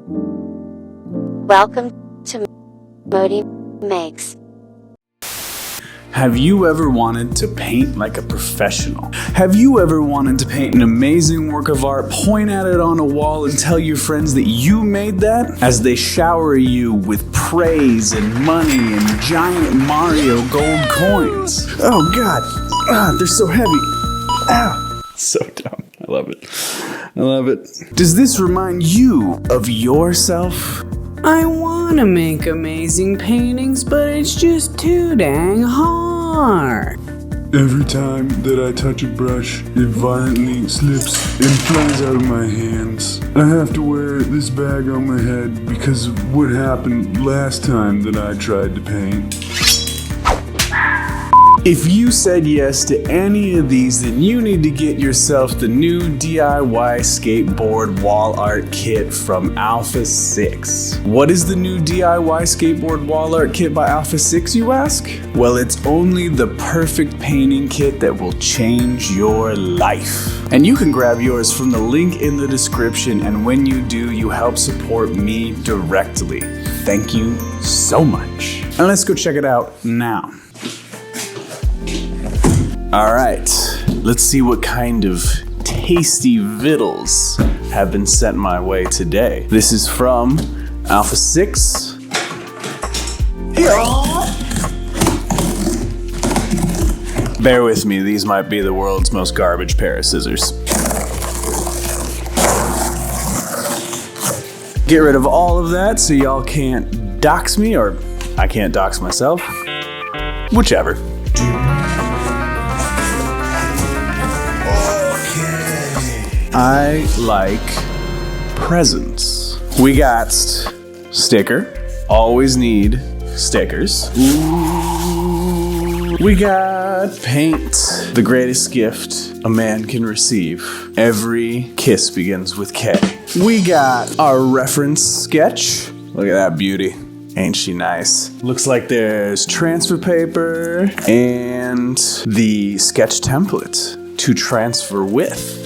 Welcome to modimakes. Have you ever wanted to paint like a professional? Have you ever wanted to paint an amazing work of art, point at it on a wall, and tell your friends that you made that? As they shower you with praise and money and giant Mario gold coins. Oh God, they're so heavy. Ow. So dumb. I love it. I love it. Does this remind you of yourself? I want to make amazing paintings, but it's just too dang hard. Every time that I touch a brush, it violently slips and flies out of my hands. I have to wear this bag on my head because of what happened last time that I tried to paint. If you said yes to any of these, then you need to get yourself the new DIY skateboard wall art kit from Alpha 6. What is the new DIY skateboard wall art kit by Alpha 6, you ask? Well, it's only the perfect painting kit that will change your life. And you can grab yours from the link in the description, and when you do, you help support me directly. Thank you so much. And let's go check it out now. Alright, let's see what kind of tasty vittles have been sent my way today. This is from Alpha 6. Bear with me, these might be the world's most garbage pair of scissors. Get rid of all of that so y'all can't dox me, or I can't dox myself. Whichever. I like presents. We got sticker. Always need stickers. Ooh. We got paint. The greatest gift a man can receive. Every kiss begins with K. We got our reference sketch. Look at that beauty. Ain't she nice? Looks like there's transfer paper and the sketch template to transfer with.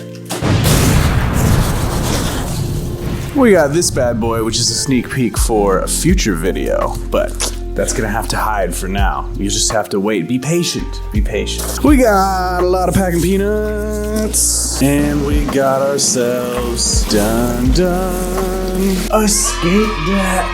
We got this bad boy, which is a sneak peek for a future video, but that's gonna have to hide for now. You just have to wait. Be patient. Be patient. We got a lot of packing peanuts, and we got ourselves dun a skate deck.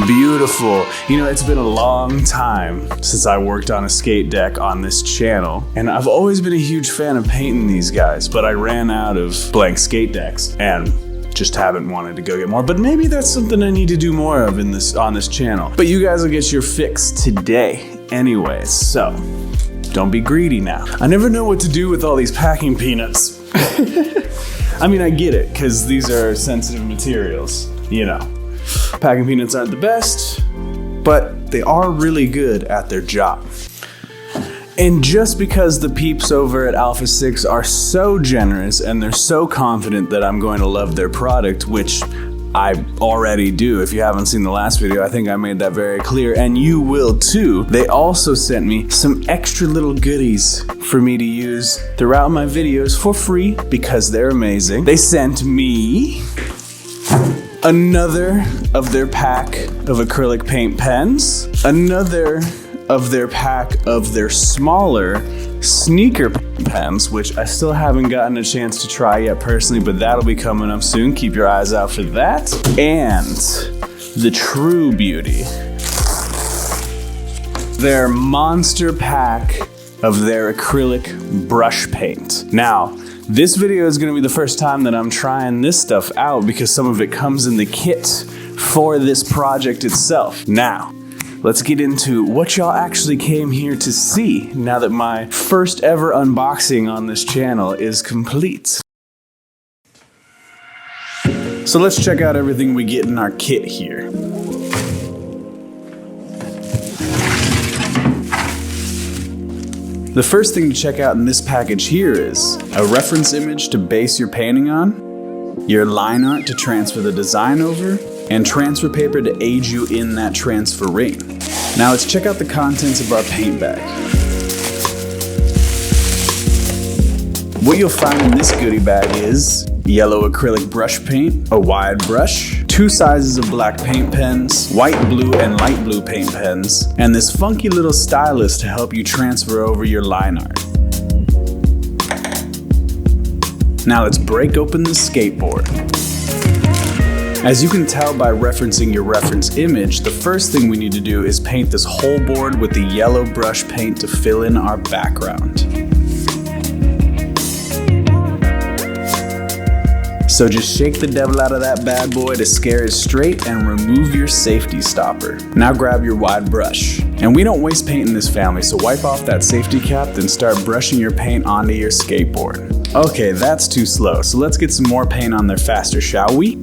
Beautiful. You know, it's been a long time since I worked on a skate deck on this channel, and I've always been a huge fan of painting these guys, but I ran out of blank skate decks and just haven't wanted to go get more. But maybe that's something I need to do more of on this channel. But you guys will get your fix today anyway, so don't be greedy now. I never know what to do with all these packing peanuts. I mean, I get it, because these are sensitive materials, you know. Packing peanuts aren't the best, but they are really good at their job. And just because the peeps over at Alpha 6 are so generous and they're so confident that I'm going to love their product, which I already do. If you haven't seen the last video, I think I made that very clear, and you will too. They also sent me some extra little goodies for me to use throughout my videos for free because they're amazing. They sent me another of their pack of acrylic paint pens, another of their pack of their smaller sneaker pens, which I still haven't gotten a chance to try yet personally, but that'll be coming up soon. Keep your eyes out for that. And the true beauty, their monster pack of their acrylic brush paint. Now, this video is going to be the first time that I'm trying this stuff out because some of it comes in the kit for this project itself. Now, let's get into what y'all actually came here to see now that my first ever unboxing on this channel is complete. So let's check out everything we get in our kit here. The first thing to check out in this package here is a reference image to base your painting on, your line art to transfer the design over, and transfer paper to aid you in that transferring. Now let's check out the contents of our paint bag. What you'll find in this goodie bag is yellow acrylic brush paint, a wide brush, 2 sizes of black paint pens, white, blue, and light blue paint pens, and this funky little stylus to help you transfer over your line art. Now let's break open the skateboard. As you can tell by referencing your reference image, the first thing we need to do is paint this whole board with the yellow brush paint to fill in our background. So just shake the devil out of that bad boy to scare it straight and remove your safety stopper. Now grab your wide brush. And we don't waste paint in this family, so wipe off that safety cap, then start brushing your paint onto your skateboard. Okay, that's too slow, so let's get some more paint on there faster, shall we?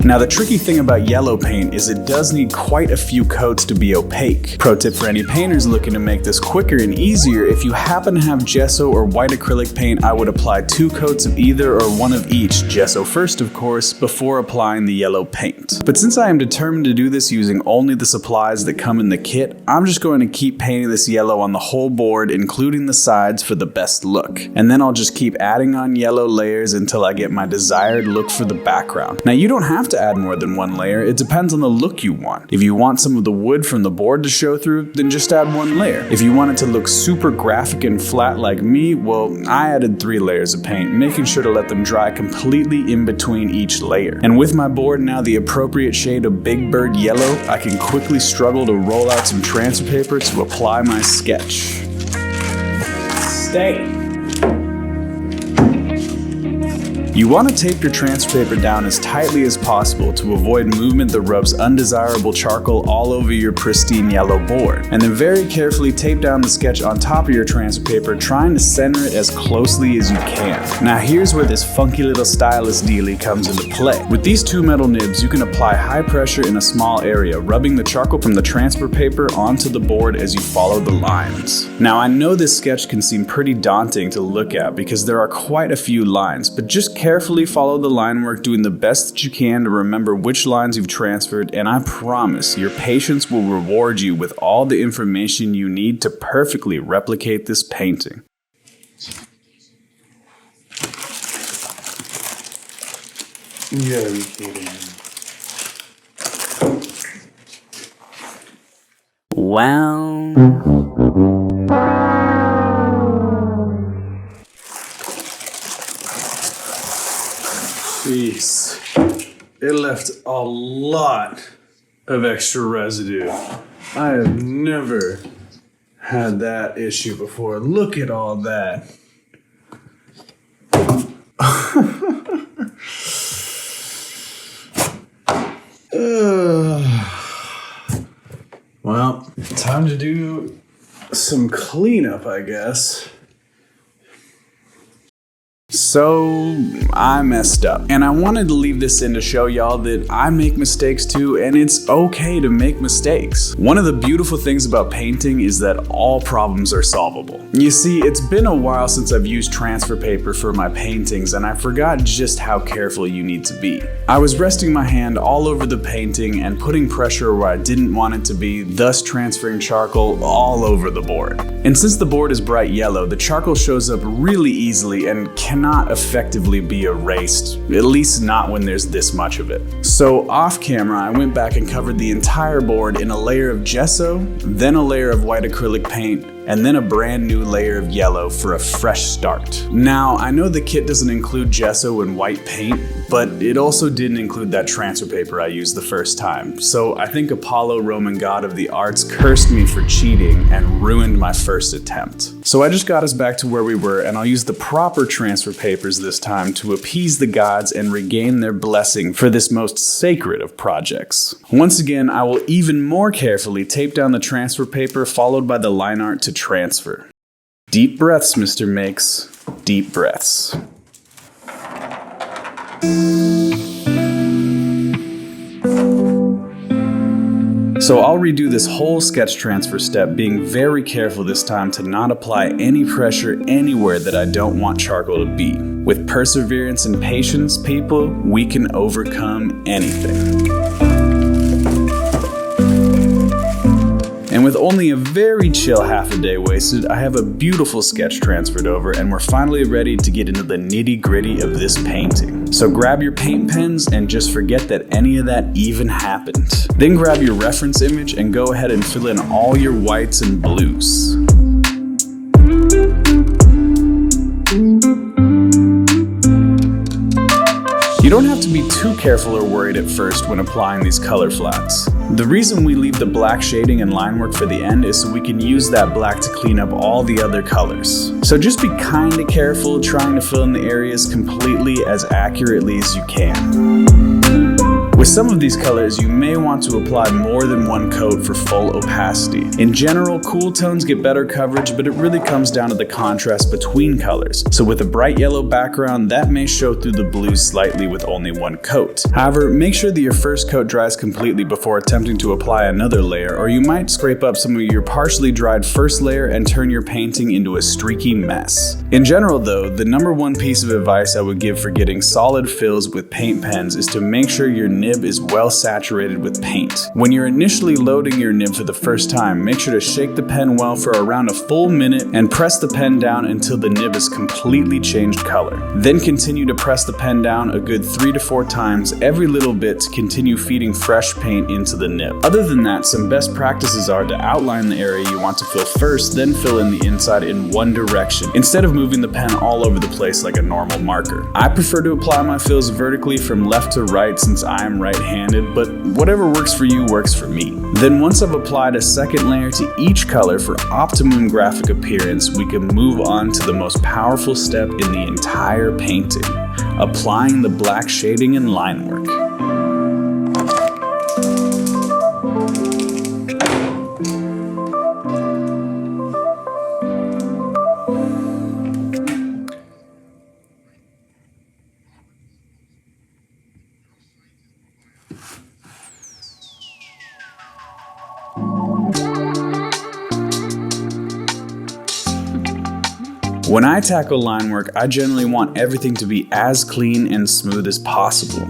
Now the tricky thing about yellow paint is it does need quite a few coats to be opaque. Pro tip for any painters looking to make this quicker and easier, if you happen to have gesso or white acrylic paint, I would apply 2 coats of either or one of each, gesso first of course, before applying the yellow paint. But since I am determined to do this using only the supplies that come in the kit, I'm just going to keep painting this yellow on the whole board, including the sides for the best look. And then I'll just keep adding on yellow layers until I get my desired look for the background. Now you don't have to add more than 1 layer, it depends on the look you want. If you want some of the wood from the board to show through, then just add 1 layer. If you want it to look super graphic and flat like me, well, I added 3 layers of paint, making sure to let them dry completely in between each layer. And with my board now the appropriate shade of Big Bird yellow, I can quickly struggle to roll out some transfer paper to apply my sketch. Stay. You want to tape your transfer paper down as tightly as possible to avoid movement that rubs undesirable charcoal all over your pristine yellow board. And then very carefully tape down the sketch on top of your transfer paper, trying to center it as closely as you can. Now here's where this funky little stylus dealie comes into play. With these 2 metal nibs, you can apply high pressure in a small area, rubbing the charcoal from the transfer paper onto the board as you follow the lines. Now I know this sketch can seem pretty daunting to look at because there are quite a few lines, but just carefully follow the line work, doing the best that you can to remember which lines you've transferred, and I promise your patience will reward you with all the information you need to perfectly replicate this painting. You gotta be kidding me. Well... Jeez, it left a lot of extra residue. I have never had that issue before. Look at all that. Well, time to do some cleanup, I guess. So, I messed up, and I wanted to leave this in to show y'all that I make mistakes too, and it's okay to make mistakes. One of the beautiful things about painting is that all problems are solvable. You see, it's been a while since I've used transfer paper for my paintings, and I forgot just how careful you need to be. I was resting my hand all over the painting and putting pressure where I didn't want it to be, thus transferring charcoal all over the board. And since the board is bright yellow, the charcoal shows up really easily and cannot effectively be erased, at least not when there's this much of it. So off camera, I went back and covered the entire board in a layer of gesso, then a layer of white acrylic paint, and then a brand new layer of yellow for a fresh start. Now, I know the kit doesn't include gesso and white paint, but it also didn't include that transfer paper I used the first time. So I think Apollo, Roman god of the arts, cursed me for cheating and ruined my first attempt. So I just got us back to where we were, and I'll use the proper transfer papers this time to appease the gods and regain their blessing for this most sacred of projects. Once again, I will even more carefully tape down the transfer paper, followed by the line art to transfer. Deep breaths, Mr. Makes. Deep breaths. So I'll redo this whole sketch transfer step, being very careful this time to not apply any pressure anywhere that I don't want charcoal to be. With perseverance and patience, people, we can overcome anything. And And with only a very chill half a day wasted, I have a beautiful sketch transferred over, and we're finally ready to get into the nitty-gritty of this painting. So grab your paint pens and just forget that any of that even happened. Then grab your reference image and go ahead and fill in all your whites and blues. You don't have to be too careful or worried at first when applying these color flats. The reason we leave the black shading and line work for the end is so we can use that black to clean up all the other colors. So just be kinda careful trying to fill in the areas completely as accurately as you can. With some of these colors, you may want to apply more than one coat for full opacity. In general, cool tones get better coverage, but it really comes down to the contrast between colors. So with a bright yellow background, that may show through the blues slightly with only one coat. However, make sure that your first coat dries completely before attempting to apply another layer, or you might scrape up some of your partially dried first layer and turn your painting into a streaky mess. In general though, the number one piece of advice I would give for getting solid fills with paint pens is to make sure your nib is well saturated with paint. When you're initially loading your nib for the first time, make sure to shake the pen well for around a full minute and press the pen down until the nib is completely changed color. Then continue to press the pen down a good 3 to 4 times every little bit to continue feeding fresh paint into the nib. Other than that, some best practices are to outline the area you want to fill first, then fill in the inside in one direction, instead of moving the pen all over the place like a normal marker. I prefer to apply my fills vertically from left to right since I am right-handed, but whatever works for you works for me. Then once I've applied a second layer to each color for optimum graphic appearance, we can move on to the most powerful step in the entire painting, applying the black shading and line work. When I tackle line work, I generally want everything to be as clean and smooth as possible.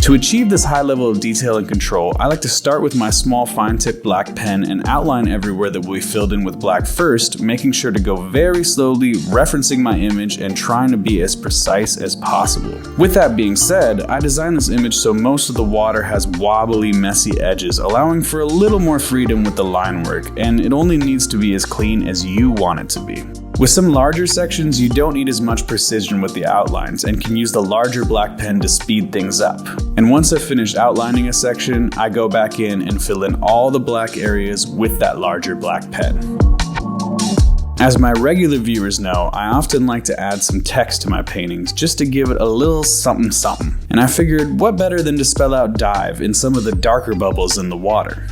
To achieve this high level of detail and control, I like to start with my small fine-tip black pen and outline everywhere that will be filled in with black first, making sure to go very slowly, referencing my image and trying to be as precise as possible. With that being said, I designed this image so most of the water has wobbly, messy edges, allowing for a little more freedom with the line work, and it only needs to be as clean as you want it to be. With some larger sections, you don't need as much precision with the outlines and can use the larger black pen to speed things up. And once I've finished outlining a section, I go back in and fill in all the black areas with that larger black pen. As my regular viewers know, I often like to add some text to my paintings just to give it a little something something. And I figured what better than to spell out dive in some of the darker bubbles in the water.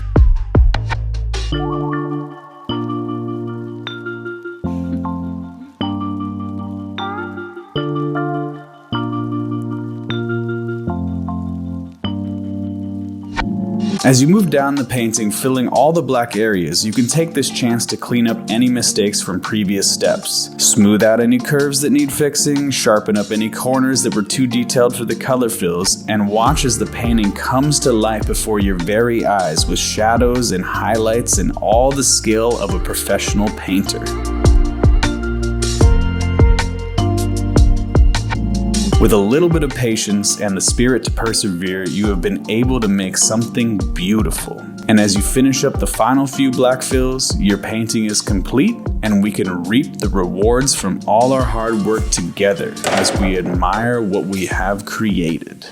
As you move down the painting, filling all the black areas, you can take this chance to clean up any mistakes from previous steps. Smooth out any curves that need fixing, sharpen up any corners that were too detailed for the color fills, and watch as the painting comes to life before your very eyes with shadows and highlights and all the skill of a professional painter. With a little bit of patience and the spirit to persevere, you have been able to make something beautiful. And as you finish up the final few black fills, your painting is complete and we can reap the rewards from all our hard work together as we admire what we have created.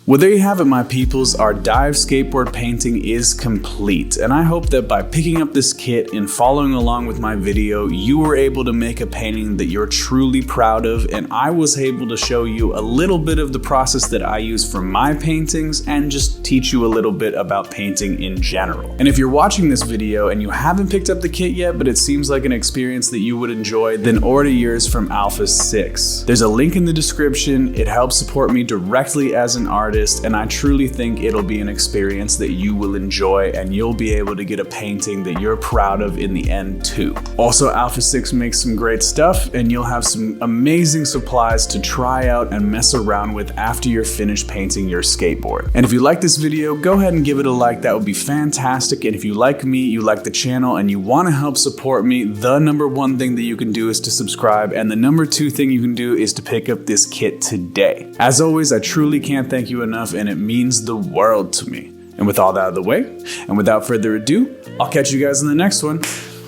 Well, there you have it, my peoples. Our dive skateboard painting is complete, and I hope that by picking up this kit and following along with my video, you were able to make a painting that you're truly proud of, and I was able to show you a little bit of the process that I use for my paintings and just teach you a little bit about painting in general. And if you're watching this video and you haven't picked up the kit yet, but it seems like an experience that you would enjoy, then order yours from Alpha 6. There's a link in the description. It helps support me directly as an artist, and I truly think it'll be an experience that you will enjoy, and you'll be able to get a painting that you're proud of in the end too. Also, Alpha 6 makes some great stuff, and you'll have some amazing supplies to try out and mess around with after you're finished painting your skateboard. And if you like this video, go ahead and give it a like. That would be fantastic. And if you like me, you like the channel, and you want to help support me, the number one thing that you can do is to subscribe, and the number two thing you can do is to pick up this kit today. As always, I truly can't thank you enough, and it means the world to me. And with all that out of the way, and without further ado, I'll catch you guys in the next one.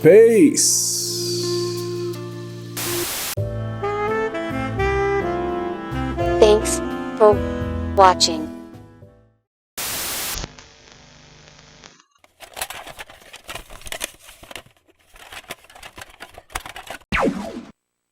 Peace! Thanks for watching.